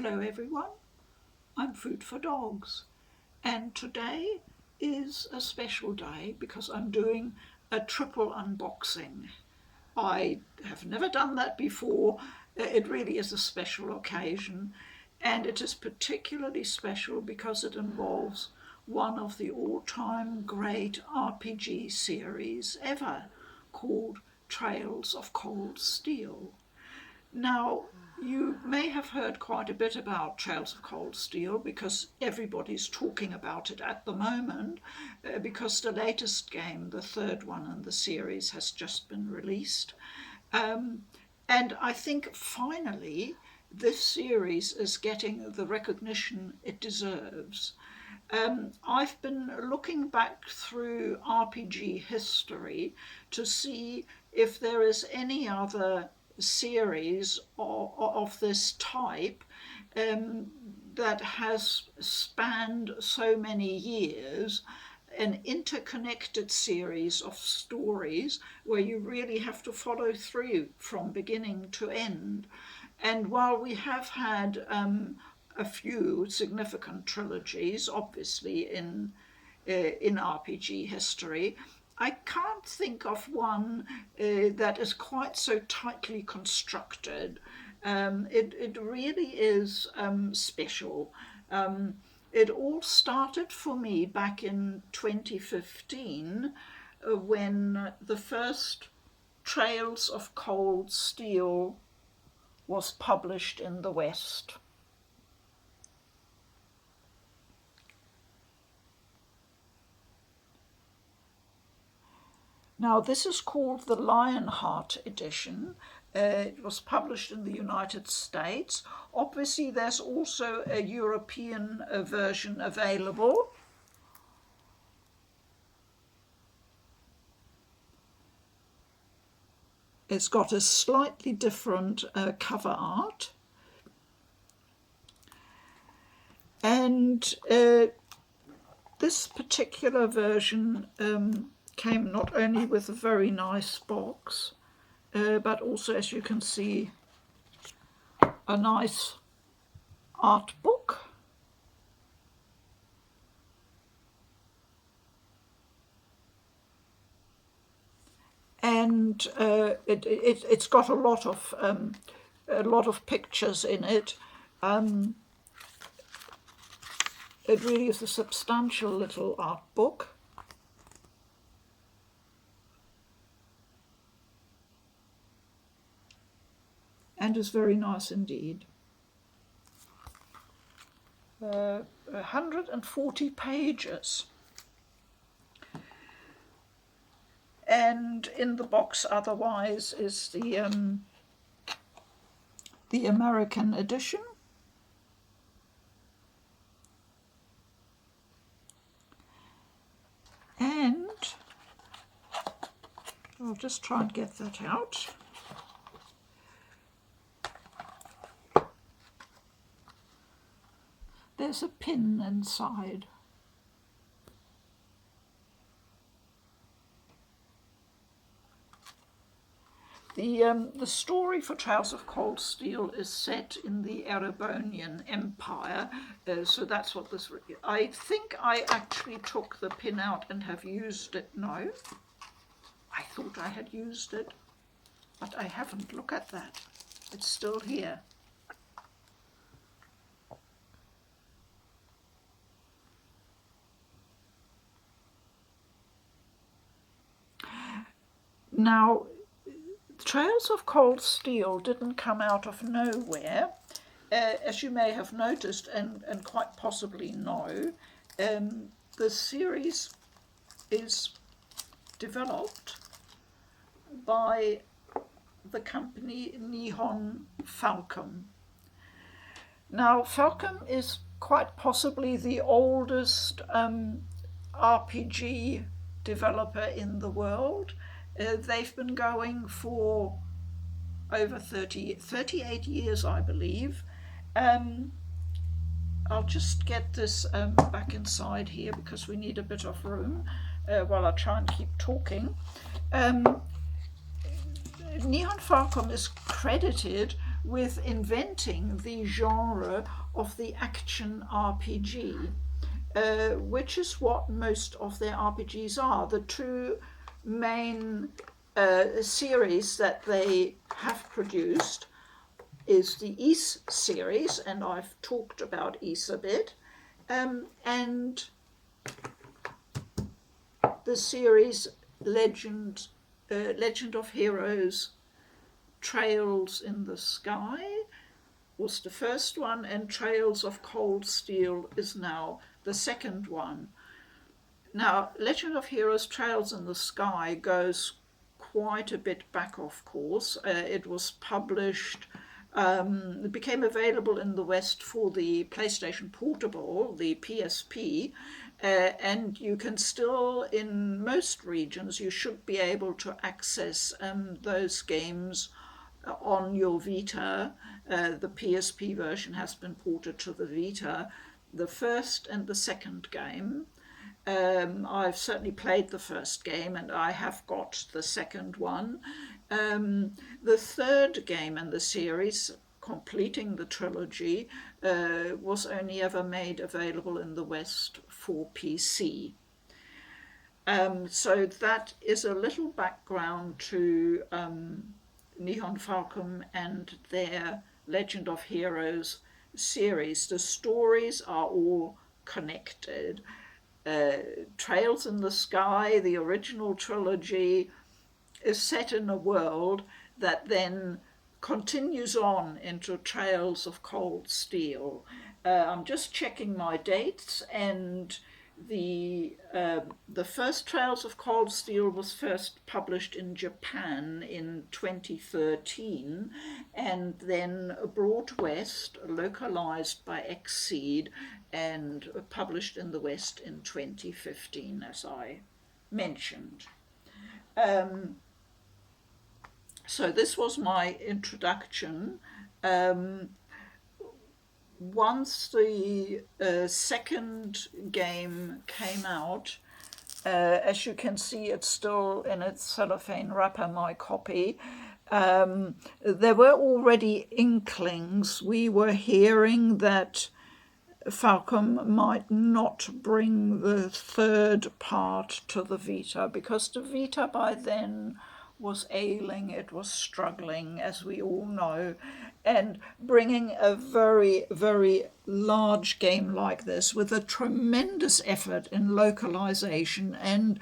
Hello everyone, I'm Food for Dogs, and today is a special day because I'm doing a triple unboxing. I have never done that before. It really is a special occasion, and it is particularly special because it involves one of the all-time great RPG series ever, called Trails of Cold Steel. Now, you may have heard quite a bit about Trails of Cold Steel because everybody's talking about it at the moment, because the latest game, the third one in the series, has just been released. And I think finally this series is getting the recognition it deserves. I've been looking back through RPG history to see if there is any other series of this type that has spanned so many years, an interconnected series of stories where you really have to follow through from beginning to end. And while we have had a few significant trilogies, obviously, in RPG history, I can't think of one that is quite so tightly constructed. It really is special. It all started for me back in 2015 when the first Trails of Cold Steel was published in the West. Now, this is called the Lionheart edition. It was published in the United States. Obviously, there's also a European version available. It's got a slightly different cover art. And this particular version came not only with a very nice box, but also, as you can see, a nice art book. And it's got a lot of pictures in it. It really is a substantial little art book. And is very nice indeed. 140 pages. And in the box otherwise is the American edition. And I'll just try and get that out. There's a pin inside. The story for Trails of Cold Steel is set in the Erebonian Empire, so that's what this... I think I actually took the pin out and have used it. No, I thought I had used it, but I haven't. Look at that. It's still here. Now, Trails of Cold Steel didn't come out of nowhere. As you may have noticed and quite possibly know, the series is developed by the company Nihon Falcom. Now, Falcom is quite possibly the oldest RPG developer in the world. They've been going for over 38 years, I believe. I'll just get this back inside here because we need a bit of room while I try and keep talking. Nihon Falcom is credited with inventing the genre of the action RPG, which is what most of their RPGs are. The two main series that they have produced is the Ys series, and I've talked about Ys a bit, and the series Legend of Heroes Trails in the Sky was the first one, and Trails of Cold Steel is now the second one. Now, Legend of Heroes Trails in the Sky goes quite a bit back, of course. It was published, it became available in the West for the PlayStation Portable, the PSP, and you can still, in most regions, you should be able to access those games on your Vita. The PSP version has been ported to the Vita, the first and the second game. I've certainly played the first game, and I have got the second one. The third game in the series, completing the trilogy, was only ever made available in the West for PC. So that is a little background to Nihon Falcom and their Legend of Heroes series. The stories are all connected. Trails in the Sky, the original trilogy, is set in a world that then continues on into Trails of Cold Steel. I'm just checking my dates, and the first Trails of Cold Steel was first published in Japan in 2013, and then brought west, localized by Xseed, and published in the West in 2015, as I mentioned. So this was my introduction. Once the second game came out, as you can see, it's still in its cellophane wrapper, my copy. There were already inklings. We were hearing that Falcom might not bring the third part to the Vita, because the Vita by then was ailing, it was struggling, as we all know, and bringing a very, very large game like this with a tremendous effort in localization and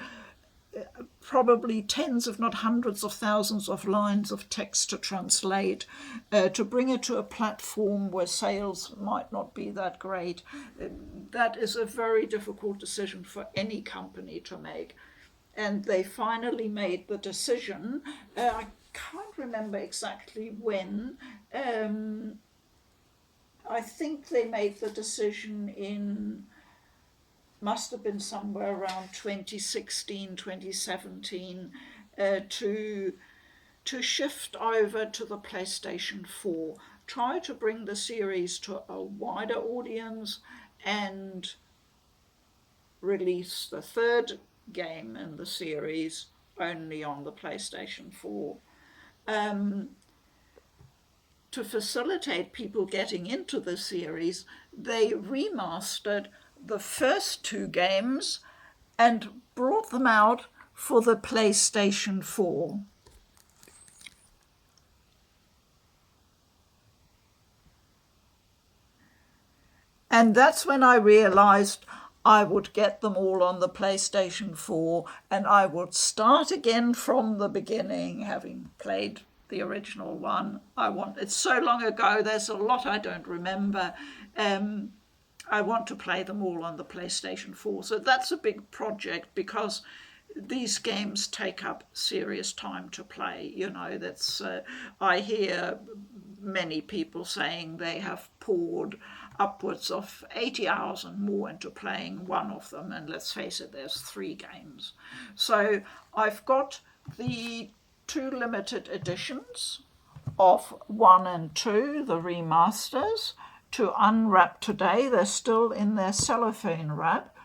probably tens, if not hundreds of thousands of lines of text to translate, to bring it to a platform where sales might not be that great. That is a very difficult decision for any company to make. And they finally made the decision. I can't remember exactly when. I think they made the decision in, must have been somewhere around 2016, 2017, to shift over to the PlayStation 4, try to bring the series to a wider audience, and release the third game in the series only on the PlayStation 4. To facilitate people getting into the series, they remastered the first two games and brought them out for the PlayStation 4. And that's when I realized I would get them all on the PlayStation 4, and I would start again from the beginning, having played the original one. It's so long ago, there's a lot I don't remember. I want to play them all on the PlayStation 4. So that's a big project, because these games take up serious time to play. You know, that's I hear many people saying they have poured upwards of 80 hours and more into playing one of them, and let's face it, there's 3 games. So I've got the 2 limited editions of 1 and 2, the remasters, to unwrap today. They're still in their cellophane wrap,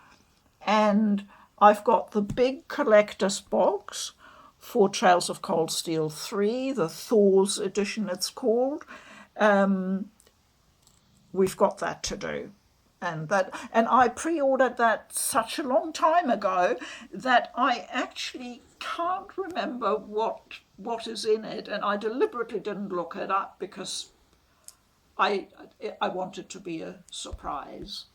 and I've got the big collector's box for Trails of Cold Steel 3, the Thor's edition it's called, We've got that to do. And I pre-ordered that such a long time ago that I actually can't remember what is in it, and I deliberately didn't look it up because I wanted to be a surprise.